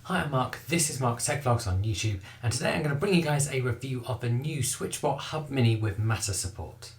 Hi, I'm Mark, this is Mark's Tech Vlogs on YouTube, and today I'm going to bring you guys a review of the new Switchbot Hub Mini with Matter support.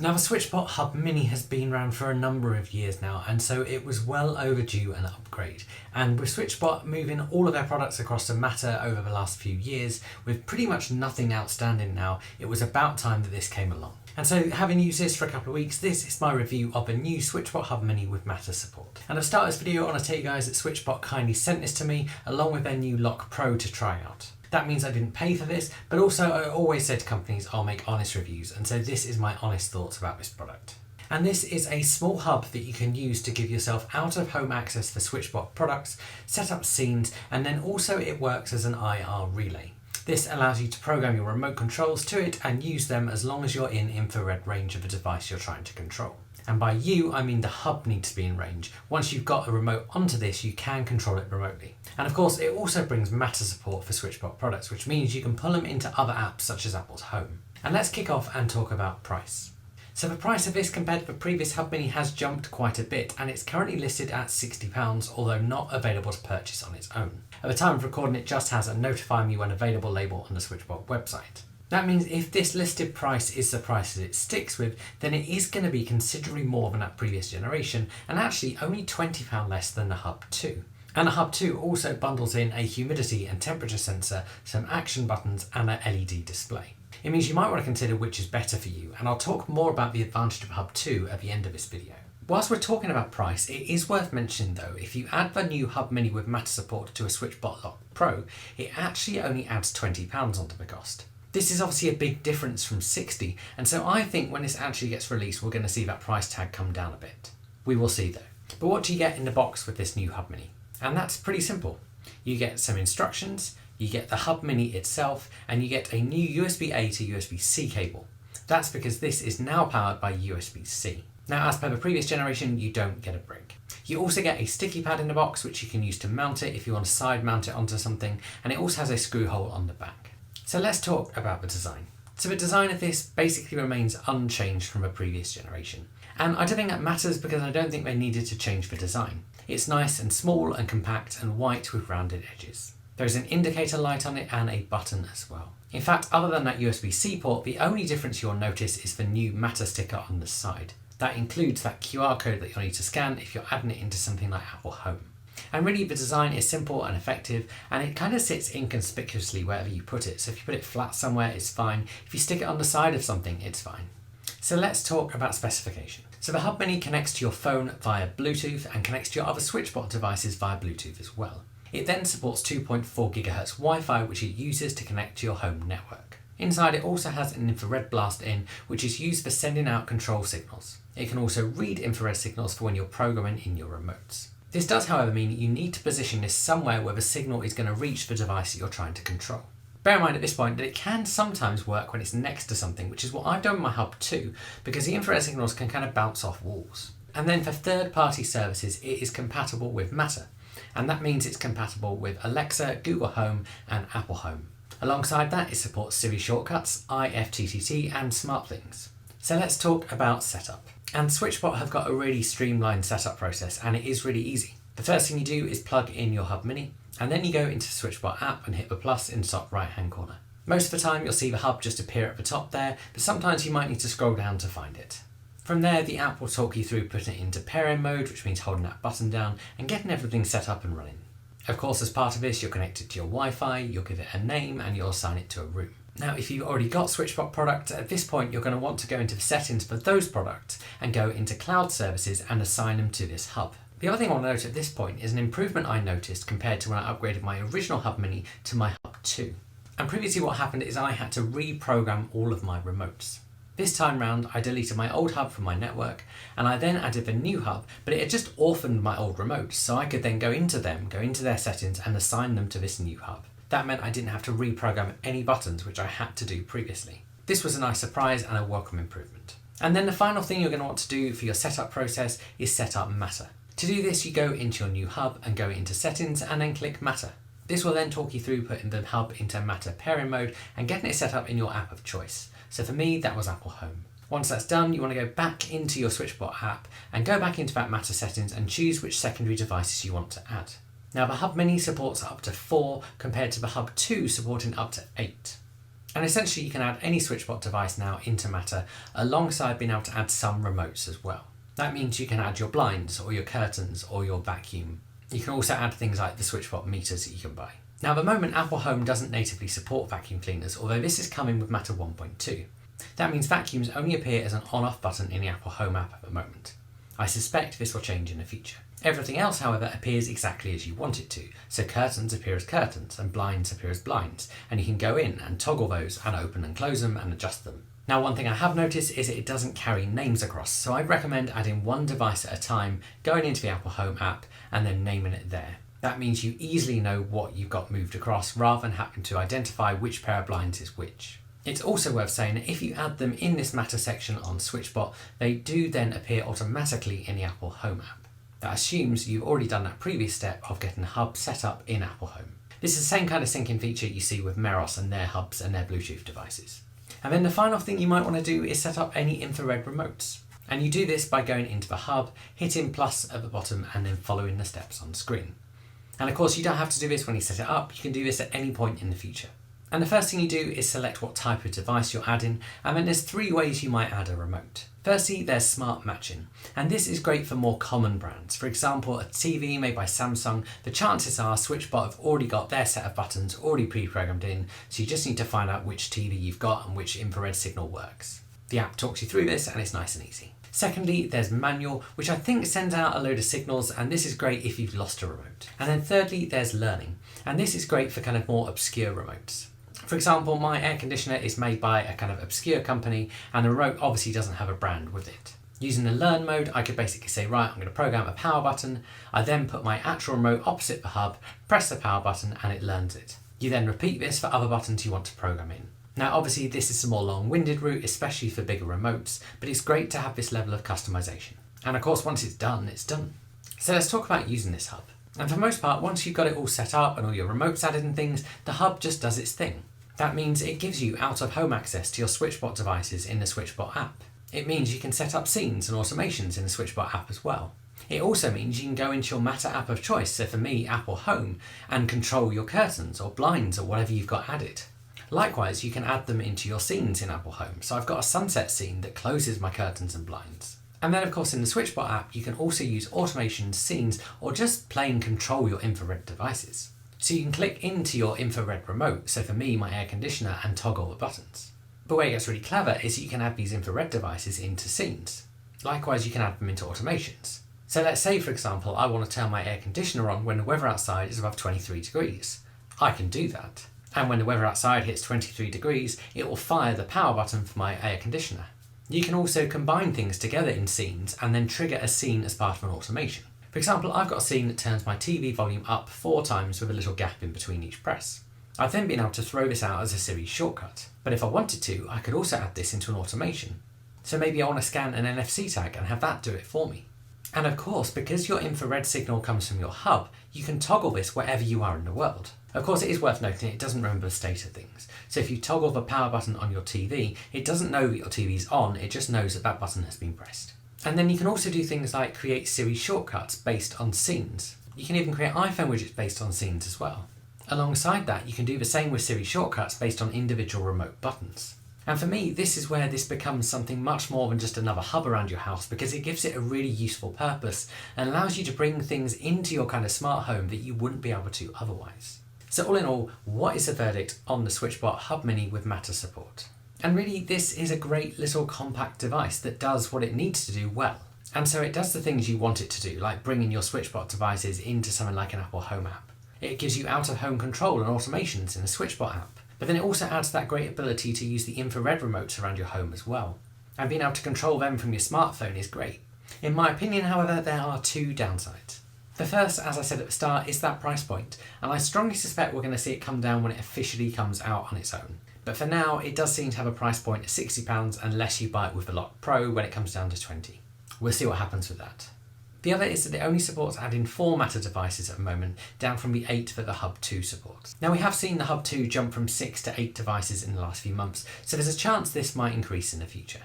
Now, the Switchbot Hub Mini has been around for a number of years now, and so it was well overdue an upgrade. And with Switchbot moving all of their products across to Matter over the last few years, with pretty much nothing outstanding now, it was about time that this came along. And so, having used this for a couple of weeks, this is my review of the new Switchbot Hub Mini with Matter support. And I've started this video, I want to tell you guys that Switchbot kindly sent this to me, along with their new Lock Pro to try out. That means I didn't pay for this, but also I always said to companies I'll make honest reviews, and so this is my honest thoughts about this product. And this is a small hub that you can use to give yourself out-of-home access for Switchbot products, set up scenes, and then also it works as an IR relay. This allows you to program your remote controls to it and use them as long as you're in infrared range of the device you're trying to control. And by you, I mean the hub needs to be in range. Once you've got a remote onto this, you can control it remotely. And of course, it also brings Matter support for Switchbot products, which means you can pull them into other apps such as Apple's Home. And let's kick off and talk about price. So the price of this compared to the previous Hub Mini has jumped quite a bit, and it's currently listed at £60, although not available to purchase on its own. At the time of recording, it just has a notify me when available label on the Switchbot website. That means if this listed price is the price that it sticks with, then it is going to be considerably more than that previous generation, and actually only £20 less than the Hub 2. And the Hub 2 also bundles in a humidity and temperature sensor, some action buttons, and an LED display. It means you might want to consider which is better for you, and I'll talk more about the advantage of Hub 2 at the end of this video. Whilst we're talking about price, it is worth mentioning though, if you add the new Hub Mini with Matter support to a Switchbot Lock Pro, it actually only adds £20 onto the cost. This is obviously a big difference from 60, and so I think when this actually gets released, we're going to see that price tag come down a bit. We will see though. But what do you get in the box with this new Hub Mini? And that's pretty simple. You get some instructions, you get the Hub Mini itself, and you get a new USB-A to USB-C cable. That's because this is now powered by USB-C. Now, as per the previous generation, you don't get a brick. You also get a sticky pad in the box, which you can use to mount it if you want to side mount it onto something, and it also has a screw hole on the back. So let's talk about the design. So the design of this basically remains unchanged from a previous generation. And I don't think that matters because I don't think they needed to change the design. It's nice and small and compact and white with rounded edges. There's an indicator light on it and a button as well. In fact, other than that USB-C port, the only difference you'll notice is the new Matter sticker on the side. That includes that QR code that you'll need to scan if you're adding it into something like Apple Home. And really the design is simple and effective, and it kind of sits inconspicuously wherever you put it. So if you put it flat somewhere, it's fine. If you stick it on the side of something, it's fine. So let's talk about specification. So the Hub Mini connects to your phone via Bluetooth and connects to your other Switchbot devices via Bluetooth as well. It then supports 2.4 GHz Wi-Fi, which it uses to connect to your home network. Inside it also has an infrared blast in, which is used for sending out control signals. It can also read infrared signals for when you're programming in your remotes. This does, however, mean that you need to position this somewhere where the signal is going to reach the device that you're trying to control. Bear in mind at this point that it can sometimes work when it's next to something, which is what I've done with my Hub 2, because the infrared signals can kind of bounce off walls. And then for third-party services, it is compatible with Matter. And that means it's compatible with Alexa, Google Home, and Apple Home. Alongside that, it supports Siri shortcuts, IFTTT, and SmartThings. So let's talk about setup. And Switchbot have got a really streamlined setup process, and it is really easy. The first thing you do is plug in your Hub Mini, and then you go into the Switchbot app and hit the plus in the top right hand corner. Most of the time you'll see the hub just appear at the top there, but sometimes you might need to scroll down to find it. From there, the app will talk you through putting it into pairing mode, which means holding that button down and getting everything set up and running. Of course, as part of this, you'll connect it to your Wi-Fi, you'll give it a name, and you'll assign it to a room. Now, if you've already got Switchbot products, at this point you're going to want to go into the settings for those products and go into cloud services and assign them to this hub. The other thing I want to note at this point is an improvement I noticed compared to when I upgraded my original Hub Mini to my Hub 2. And previously what happened is I had to reprogram all of my remotes. This time round, I deleted my old hub from my network, and I then added the new hub, but it had just orphaned my old remotes, so I could then go into their settings and assign them to this new hub. That meant I didn't have to reprogram any buttons, which I had to do previously. This was a nice surprise and a welcome improvement. And then the final thing you're going to want to do for your setup process is set up Matter. To do this, you go into your new hub and go into settings and then click Matter. This will then talk you through putting the hub into Matter pairing mode and getting it set up in your app of choice. So for me, that was Apple Home. Once that's done, you want to go back into your Switchbot app and go back into that Matter settings and choose which secondary devices you want to add. Now the Hub Mini supports up to 4 compared to the Hub 2 supporting up to 8. And essentially you can add any Switchbot device now into Matter alongside being able to add some remotes as well. That means you can add your blinds or your curtains or your vacuum. You can also add things like the Switchbot meters that you can buy. Now at the moment Apple Home doesn't natively support vacuum cleaners, although this is coming with Matter 1.2. That means vacuums only appear as an on-off button in the Apple Home app at the moment. I suspect this will change in the future. Everything else, however, appears exactly as you want it to. So curtains appear as curtains and blinds appear as blinds, and you can go in and toggle those and open and close them and adjust them. Now one thing I have noticed is that it doesn't carry names across, so I'd recommend adding one device at a time, going into the Apple Home app and then naming it there. That means you easily know what you've got moved across rather than having to identify which pair of blinds is which. It's also worth saying that if you add them in this Matter section on Switchbot, they do then appear automatically in the Apple Home app. That assumes you've already done that previous step of getting the hub set up in Apple Home. This is the same kind of syncing feature you see with Meros and their hubs and their Bluetooth devices. And then the final thing you might want to do is set up any infrared remotes. And you do this by going into the hub, hitting plus at the bottom and then following the steps on screen. And of course you don't have to do this when you set it up, you can do this at any point in the future. And the first thing you do is select what type of device you're adding, and then there's 3 ways you might add a remote. Firstly, there's smart matching, and this is great for more common brands. For example, a TV made by Samsung, the chances are Switchbot have already got their set of buttons already pre-programmed in, so you just need to find out which TV you've got and which infrared signal works. The app talks you through this and it's nice and easy. Secondly, there's manual, which I think sends out a load of signals, and this is great if you've lost a remote. And then thirdly, there's learning, and this is great for kind of more obscure remotes. For example, my air conditioner is made by a kind of obscure company and the remote obviously doesn't have a brand with it. Using the learn mode, I could basically say, right, I'm going to program a power button. I then put my actual remote opposite the hub, press the power button and it learns it. You then repeat this for other buttons you want to program in. Now obviously this is a more long-winded route, especially for bigger remotes, but it's great to have this level of customization. And of course once it's done, it's done. So let's talk about using this hub. And for the most part, once you've got it all set up and all your remotes added and things, the hub just does its thing. That means it gives you out-of-home access to your Switchbot devices in the Switchbot app. It means you can set up scenes and automations in the Switchbot app as well. It also means you can go into your Matter app of choice, so for me, Apple Home, and control your curtains or blinds or whatever you've got added. Likewise, you can add them into your scenes in Apple Home. So I've got a sunset scene that closes my curtains and blinds. And then of course in the Switchbot app, you can also use automations, scenes, or just plain control your infrared devices. So you can click into your infrared remote, so for me, my air conditioner, and toggle the buttons. But where it gets really clever is that you can add these infrared devices into scenes. Likewise, you can add them into automations. So let's say, for example, I want to turn my air conditioner on when the weather outside is above 23 degrees. I can do that. And when the weather outside hits 23 degrees, it will fire the power button for my air conditioner. You can also combine things together in scenes and then trigger a scene as part of an automation. For example, I've got a scene that turns my TV volume up 4 times with a little gap in between each press. I've then been able to throw this out as a Siri shortcut, but if I wanted to, I could also add this into an automation. So maybe I want to scan an NFC tag and have that do it for me. And of course, because your infrared signal comes from your hub, you can toggle this wherever you are in the world. Of course, it is worth noting it doesn't remember the state of things. So if you toggle the power button on your TV, it doesn't know that your TV's on, it just knows that that button has been pressed. And then you can also do things like create Siri shortcuts based on scenes. You can even create iPhone widgets based on scenes as well. Alongside that, you can do the same with Siri shortcuts based on individual remote buttons. And for me, this is where this becomes something much more than just another hub around your house, because it gives it a really useful purpose and allows you to bring things into your kind of smart home that you wouldn't be able to otherwise. So all in all, what is the verdict on the Switchbot Hub Mini with Matter support? And really, this is a great little compact device that does what it needs to do well. And so it does the things you want it to do, like bringing your Switchbot devices into something like an Apple Home app. It gives you out-of-home control and automations in the Switchbot app. But then it also adds that great ability to use the infrared remotes around your home as well. And being able to control them from your smartphone is great. In my opinion, however, there are 2 downsides. The first, as I said at the start, is that price point, and I strongly suspect we're going to see it come down when it officially comes out on its own. But for now, it does seem to have a price point of £60 unless you buy it with the Lock Pro when it comes down to £20. We'll see what happens with that. The other is that it only supports adding 4 Matter devices at the moment, down from the 8 that the Hub 2 supports. Now we have seen the Hub 2 jump from 6 to 8 devices in the last few months, so there's a chance this might increase in the future.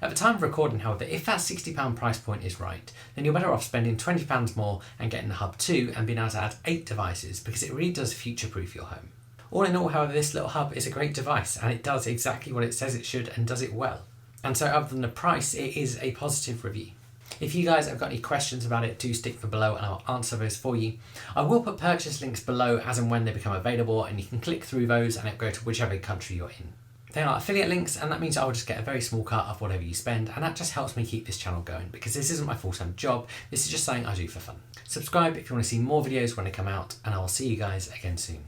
At the time of recording, however, if that £60 price point is right, then you're better off spending £20 more and getting the Hub 2 and being able to add 8 devices, because it really does future-proof your home. All in all, however, this little hub is a great device and it does exactly what it says it should and does it well. And so other than the price, it is a positive review. If you guys have got any questions about it, do stick them below and I'll answer those for you. I will put purchase links below as and when they become available, and you can click through those and it'll go to whichever country you're in. They are affiliate links, and that means I will just get a very small cut of whatever you spend, and that just helps me keep this channel going, because this isn't my full-time job, this is just something I do for fun. Subscribe if you want to see more videos when they come out, and I will see you guys again soon.